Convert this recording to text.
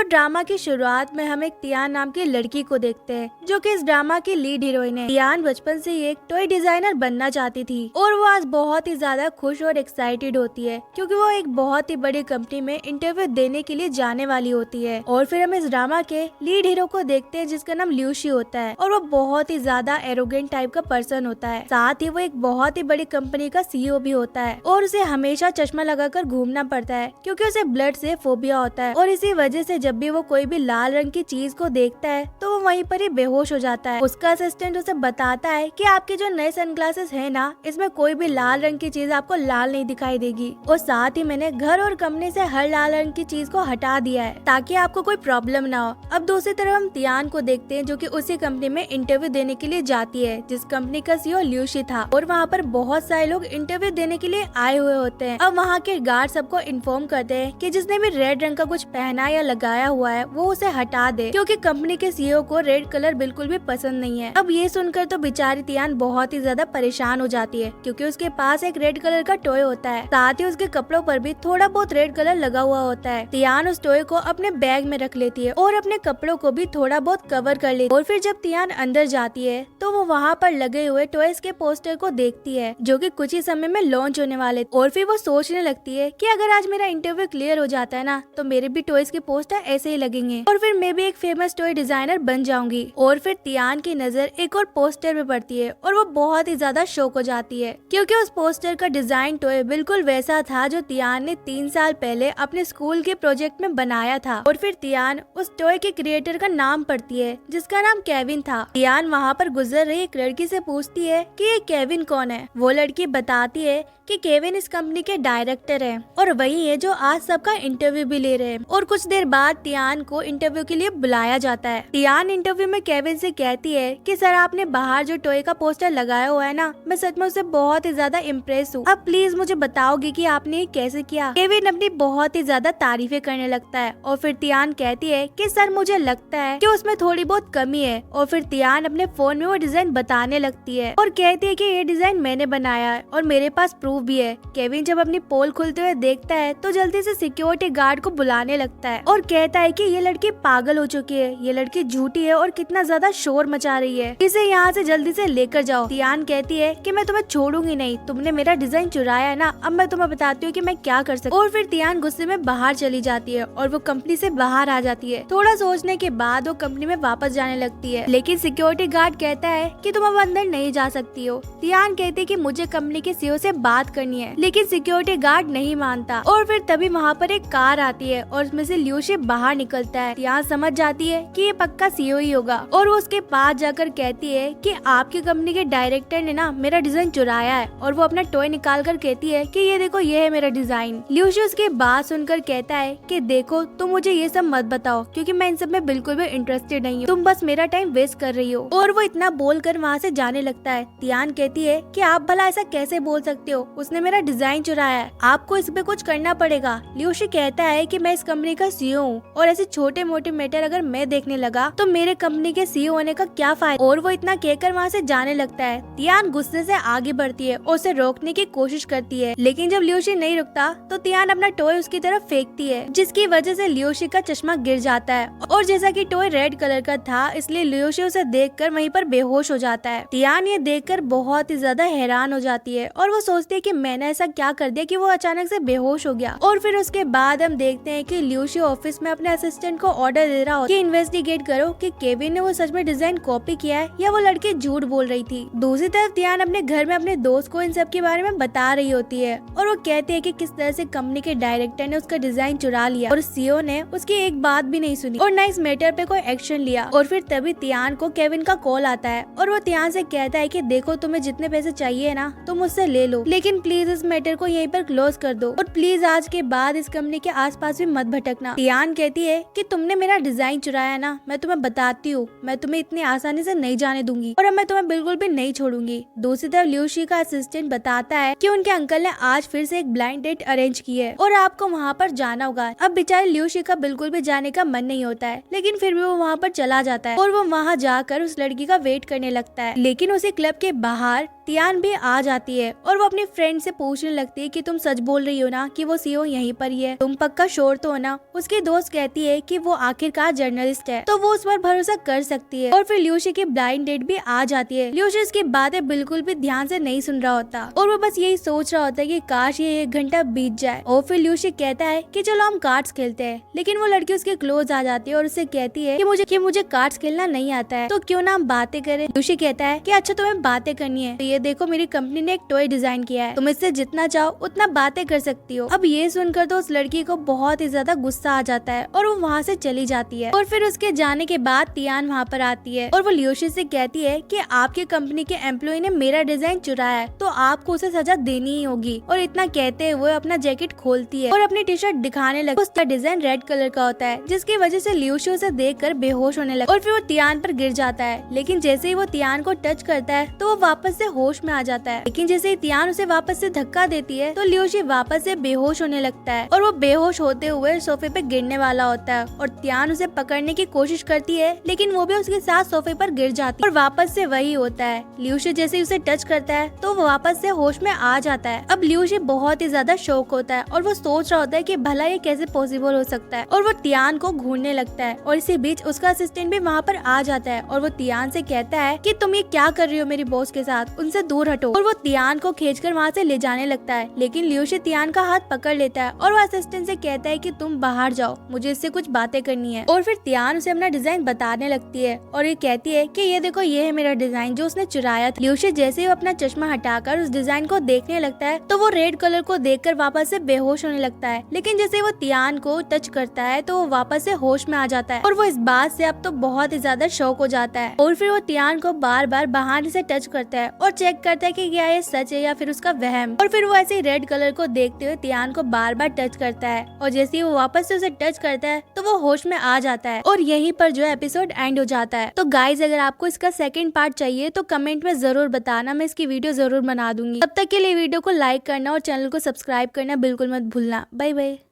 तो ड्रामा की शुरुआत में हम एक तियान नाम की लड़की को देखते हैं जो कि इस ड्रामा की लीड हीरोइन है। तियान बचपन से ही एक टॉय डिजाइनर बनना चाहती थी और वो आज बहुत ही ज्यादा खुश और एक्साइटेड होती है क्योंकि वो एक बहुत ही बड़ी कंपनी में इंटरव्यू देने के लिए जाने वाली होती है। और फिर हम इस ड्रामा के लीड हीरो को देखते हैं जिसका नाम ल्यूशी होता है और वो बहुत ही ज्यादा एरोगेंट टाइप का पर्सन होता है। साथ ही वो एक बहुत ही बड़ी कंपनी का सीईओ भी होता है और उसे हमेशा चश्मा लगाकर घूमना पड़ता है क्योंकि उसे ब्लड से फोबिया होता है और इसी वजह से जब भी वो कोई भी लाल रंग की चीज को देखता है तो वो वहीं पर ही बेहोश हो जाता है। उसका असिस्टेंट उसे बताता है कि आपके जो नए सनग्लासेस है ना, इसमें कोई भी लाल रंग की चीज आपको लाल नहीं दिखाई देगी और साथ ही मैंने घर और कंपनी से हर लाल रंग की चीज को हटा दिया है ताकि आपको कोई प्रॉब्लम ना हो। अब दूसरी तरफ हम तियान को देखते हैं जो कि उसी कंपनी में इंटरव्यू देने के लिए जाती है जिस कंपनी का सीईओ ल्यूशी था और वहाँ पर बहुत सारे लोग इंटरव्यू देने के लिए आए हुए होते हैं। अब वहाँ के गार्ड सबको इन्फॉर्म करते हैं कि जिसने भी रेड रंग का कुछ पहना या लगाया हुआ है वो उसे हटा दे क्योंकि कंपनी के सीईओ को रेड कलर बिल्कुल भी पसंद नहीं है। अब ये सुनकर तो बेचारी तियान बहुत ही ज्यादा परेशान हो जाती है क्योंकि उसके पास एक रेड कलर का टॉय होता है, साथ ही उसके कपड़ों पर भी थोड़ा बहुत रेड कलर लगा हुआ होता है। तियान उस टॉय को अपने बैग में रख लेती है और अपने कपड़ों को भी थोड़ा बहुत कवर कर लेती है और फिर जब तियान अंदर जाती है तो वो वहाँ पर लगे हुए टॉयज के पोस्टर को देखती है जो कि कुछ ही समय में लॉन्च होने वाले और फिर वो सोचने लगती है कि अगर आज मेरा इंटरव्यू क्लियर हो जाता है ना तो मेरे भी टॉयज के पोस्टर ऐसे ही लगेंगे और फिर मैं भी एक फेमस टॉय डिजाइनर बन जाऊंगी। और फिर तियान की नजर एक और पोस्टर पे पड़ती है और वो बहुत ही ज्यादा शॉक हो जाती है क्योंकि उस पोस्टर का डिजाइन टॉय बिल्कुल वैसा था जो तियान ने 3 साल पहले अपने स्कूल के प्रोजेक्ट में बनाया था। और फिर तियान उस टॉय के क्रिएटर का नाम पढ़ती है जिसका नाम केविन था। तियान वहाँ पर गुजर रही एक लड़की से पूछती है कि ये केविन कौन है। वो लड़की बताती है कि केविन इस कंपनी के डायरेक्टर है और वही है जो आज सबका इंटरव्यू भी ले रहे हैं। और कुछ देर बाद तियान को इंटरव्यू के लिए बुलाया जाता है। तियान इंटरव्यू में केविन से कहती है कि सर आपने बाहर जो टॉय का पोस्टर लगाया हुआ है ना, मैं सच में उससे बहुत ही ज्यादा इम्प्रेस हूँ। अब प्लीज मुझे बताओगे कि आपने ये कैसे किया। केविन अपनी बहुत ही ज्यादा तारीफें करने लगता है और फिर तियान कहती है कि सर मुझे लगता है कि उसमें थोड़ी बहुत कमी है। और फिर तियान अपने फोन में वो डिजाइन बताने लगती है और कहती है कि ये डिजाइन मैंने बनाया है और मेरे पास प्रूफ भी है। केविन जब अपनी पोल खुलते हुए देखता है तो जल्दी से सिक्योरिटी गार्ड को बुलाने लगता है और कहता है कि ये लड़की पागल हो चुकी है, ये लड़की झूठी है और कितना ज्यादा शोर मचा रही है, इसे यहाँ से जल्दी से लेकर जाओ। तियान कहती है कि मैं तुम्हें छोड़ूंगी नहीं, तुमने मेरा डिजाइन चुराया है ना, अब मैं तुम्हें बताती हूँ कि मैं क्या कर सकती हूँ। और फिर तियान गुस्से में बाहर चली जाती है और वो कंपनी से बाहर आ जाती है। थोड़ा सोचने के बाद वो कंपनी में वापस जाने लगती है लेकिन सिक्योरिटी गार्ड कहता है कि तुम अब अंदर नहीं जा सकती हो। तियान कहती है कि मुझे कंपनी के सीईओ से बात करनी है लेकिन सिक्योरिटी गार्ड नहीं मानता। और फिर तभी वहाँ पर एक कार आती है और उसमें से ल्यूशी बाहर निकलता है। तियान समझ जाती है कि ये पक्का सीईओ ही होगा और वो उसके पास जाकर कहती है कि आपकी कंपनी के डायरेक्टर ने ना मेरा डिजाइन चुराया है और वो अपना टॉय निकाल कर कहती है कि ये देखो ये है मेरा डिजाइन। ल्यूशी उसकी बात सुनकर कहता है कि देखो तुम मुझे ये सब मत बताओ क्योंकि मैं इन सब में बिल्कुल भी इंटरेस्टेड नहीं हूँ, तुम बस मेरा टाइम वेस्ट कर रही हो। और वो इतना बोलकर वहाँ से जाने लगता है। तियान कहती है कि आप भला ऐसा कैसे बोल सकते हो, उसने मेरा डिजाइन चुराया है, आपको इस पे कुछ करना पड़ेगा। ल्यूशी कहता है कि मैं इस कंपनी का सीईओ हूँ और ऐसे छोटे मोटे मैटर अगर मैं देखने लगा तो मेरे कंपनी के सीईओ होने का क्या फायदा। और वो इतना कहकर वहाँ से जाने लगता है। तियान गुस्से से आगे बढ़ती है और उसे रोकने की कोशिश करती है लेकिन जब ल्यूशी नहीं रुकता तो तियान अपना टॉय उसकी तरफ फेंकती है जिसकी वजह से ल्यूशी का चश्मा गिर जाता है और जैसा कि टॉय रेड कलर का था इसलिए ल्यूशी उसे देखकर वहीं पर बेहोश हो जाता है। तियान ये देखकर बहुत ही ज्यादा हैरान हो जाती है और वो सोचती है कि मैंने ऐसा क्या कर दिया कि वो अचानक से बेहोश हो गया। और फिर उसके बाद हम देखते हैं कि ल्यूशी ऑफिस में अपने असिस्टेंट को ऑर्डर दे रहा हो कि इन्वेस्टिगेट करो कि केविन ने वो सच में डिजाइन कॉपी किया है या वो लड़की झूठ बोल रही थी। दूसरी तरफ तियान अपने घर में अपने दोस्त को इन सब के बारे में बता रही होती है और वो कहती है कि किस तरह से कंपनी के डायरेक्टर ने उसका डिजाइन चुरा लिया और सीईओ ने उसकी एक बात भी नहीं सुनी और न इस मैटर पे कोई एक्शन लिया। और फिर तभी तियान को केविन का कॉल आता है और वो तियान से कहता है कि देखो तुम्हें जितने पैसे चाहिए ना तुम मुझसे ले लो लेकिन प्लीज इस मैटर को यहीं पर क्लोज कर दो और प्लीज आज के बाद इस कंपनी के आसपास भी मत भटकना। तियान कहती है कि तुमने मेरा डिजाइन चुराया ना, मैं तुम्हें बताती हूँ मैं तुम्हें इतनी आसानी से नहीं जाने दूंगी और अब मैं तुम्हें बिल्कुल भी नहीं छोड़ूंगी। दूसरी तरफ ल्यूशी का असिस्टेंट बताता है कि उनके अंकल ने आज फिर से एक ब्लाइंड डेट अरेंज की है और आपको वहाँ पर जाना होगा। अब बेचारे ल्यूशी का बिल्कुल भी जाने का मन नहीं होता है लेकिन फिर भी वो वहाँ पर चला जाता है और वो वहाँ जाकर उस लड़की का वेट करने लगता है। लेकिन उसी क्लब के बाहर तियान भी आ जाती है और वो अपनी फ्रेंड से पूछने लगती है कि तुम सच बोल रही हो ना कि वो सीईओ यहीं पर ही है, तुम पक्का श्योर तो हो ना। उसकी दोस्त कहती है कि वो आखिरकार जर्नलिस्ट है तो वो उस पर भरोसा कर सकती है। और फिर ल्यूसी की ब्लाइंड डेट भी आ जाती है। ल्यूसी उसकी बातें बिल्कुल भी ध्यान से नहीं सुन रहा होता और वो बस यही सोच रहा होता है कि काश ये 1 घंटा बीत जाए। और फिर ल्यूसी कहता है कि चलो हम कार्ड्स खेलते हैं, लेकिन वो लड़की उसके क्लोज आ जाती है और उससे कहती है कि मुझे कार्ड्स खेलना नहीं आता है, तो क्यों ना हम बातें करें। ल्यूसी कहता है कि अच्छा तुम्हें बातें करनी है तो ये देखो मेरी कंपनी ने एक टॉय डिजाइन किया है, तुम इससे जितना चाहो उतना बातें कर सकती हो। अब ये सुनकर तो उस लड़की को बहुत ही ज्यादा गुस्सा आ जाता है और वो वहाँ से चली जाती है। और फिर उसके जाने के बाद तियान वहाँ पर आती है और वो ल्यूसी से कहती है कि आपकी कंपनी के एम्प्लॉय ने मेरा डिजाइन चुराया है तो आपको उसे सजा देनी ही होगी। और इतना कहते हुए अपना जैकेट खोलती है और अपनी टी शर्ट दिखाने लगती है। उसका डिजाइन रेड कलर का होता है जिसकी वजह से ल्यूसी उसे देखकर बेहोश होने लगता है और फिर वो तियान पर गिर जाता है। लेकिन जैसे ही वो तियान को टच करता है तो वो वापस से होश में आ जाता है। लेकिन जैसे ही तियान उसे वापस से धक्का देती है तो ल्यूसी वापस से बेहोश होने लगता है और वो बेहोश होते हुए सोफे पे गिरने वाला होता है और तियान उसे पकड़ने की कोशिश करती है लेकिन वो भी उसके साथ सोफे पर गिर जाती है और वापस से वही होता है। ल्यूसी जैसे ही उसे टच करता है तो वो वापस से होश में आ जाता है। अब ल्यूसी बहुत ही ज्यादा शॉक होता है और वो सोच रहा होता है कि भला ये कैसे पॉसिबल हो सकता है और वो तियान को घूरने लगता है। और इसी बीच उसका असिस्टेंट भी वहाँ पर आ जाता है और वो तियान से कहता है कि तुम ये क्या कर रही हो मेरी बॉस के साथ, उनसे दूर हटो। और वो तियान को खींचकर वहाँ से ले जाने लगता है लेकिन ल्यूसी तियान का हाथ पकड़ लेता है और वो असिस्टेंट से कहता है कि तुम बाहर जाओ, मुझे इससे कुछ बातें करनी है। और फिर तियान उसे अपना डिजाइन बताने लगती है और ये कहती है कि ये देखो ये है मेरा डिजाइन जो उसने चुराया था। ल्यूसी जैसे ही अपना चश्मा हटाकर उस डिजाइन को देखने लगता है तो वो रेड कलर को देखकर वापस से बेहोश होने लगता है। लेकिन जैसे वो तियान को टच करता है तो वो वापस से होश में आ जाता है और वो इस बात से अब तो बहुत ही ज्यादा शॉक हो जाता है। और फिर वो तियान को बार बार बहाने से टच करता है और चेक करता है कि क्या ये सच है या फिर उसका वहम। और फिर वो ऐसे ही रेड कलर को देखते हुए तियान को बार बार टच करता है और जैसे ही वो वापस से उसे टच करता है तो वो होश में आ जाता है और यहीं पर जो एपिसोड एंड हो जाता है। तो गाइज अगर आपको इसका सेकंड पार्ट चाहिए तो कमेंट में जरूर बताना, मैं इसकी वीडियो जरूर बना दूंगी। तब तक के लिए वीडियो को लाइक करना और चैनल को सब्सक्राइब करना बिल्कुल मत भूलना। Bye bye.